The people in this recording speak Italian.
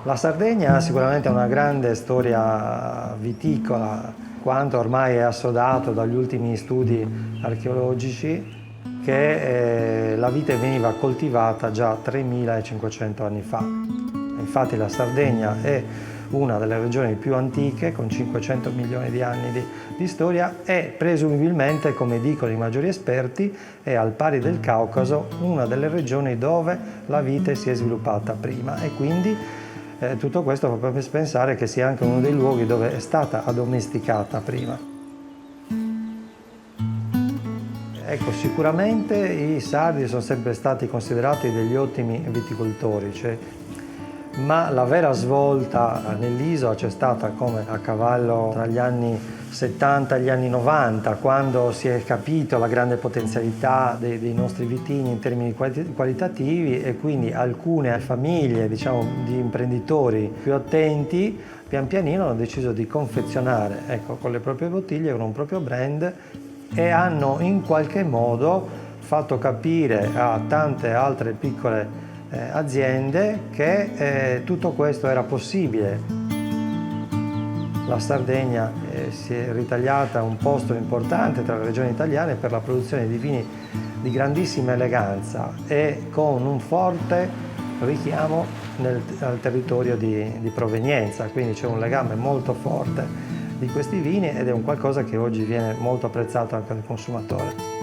La Sardegna sicuramente ha una grande storia viticola, quanto ormai è assodato dagli ultimi studi archeologici che la vite veniva coltivata già 3500 anni fa. Infatti la Sardegna è una delle regioni più antiche, con 500 milioni di anni di storia, e presumibilmente, come dicono i maggiori esperti, è al pari del Caucaso una delle regioni dove la vite si è sviluppata prima, e quindi tutto questo fa proprio pensare che sia anche uno dei luoghi dove è stata addomesticata prima. Ecco, sicuramente i sardi sono sempre stati considerati degli ottimi viticoltori, ma la vera svolta nell'isola c'è stata come a cavallo tra gli anni 70 e gli anni 90, quando si è capito la grande potenzialità dei nostri vitigni in termini qualitativi, e quindi alcune famiglie, diciamo, di imprenditori più attenti pian pianino hanno deciso di confezionare, ecco, con le proprie bottiglie, con un proprio brand, e hanno in qualche modo fatto capire a tante altre piccole aziende che tutto questo era possibile. La Sardegna si è ritagliata un posto importante tra le regioni italiane per la produzione di vini di grandissima eleganza e con un forte richiamo al territorio di provenienza, quindi c'è un legame molto forte di questi vini ed è un qualcosa che oggi viene molto apprezzato anche dal consumatore.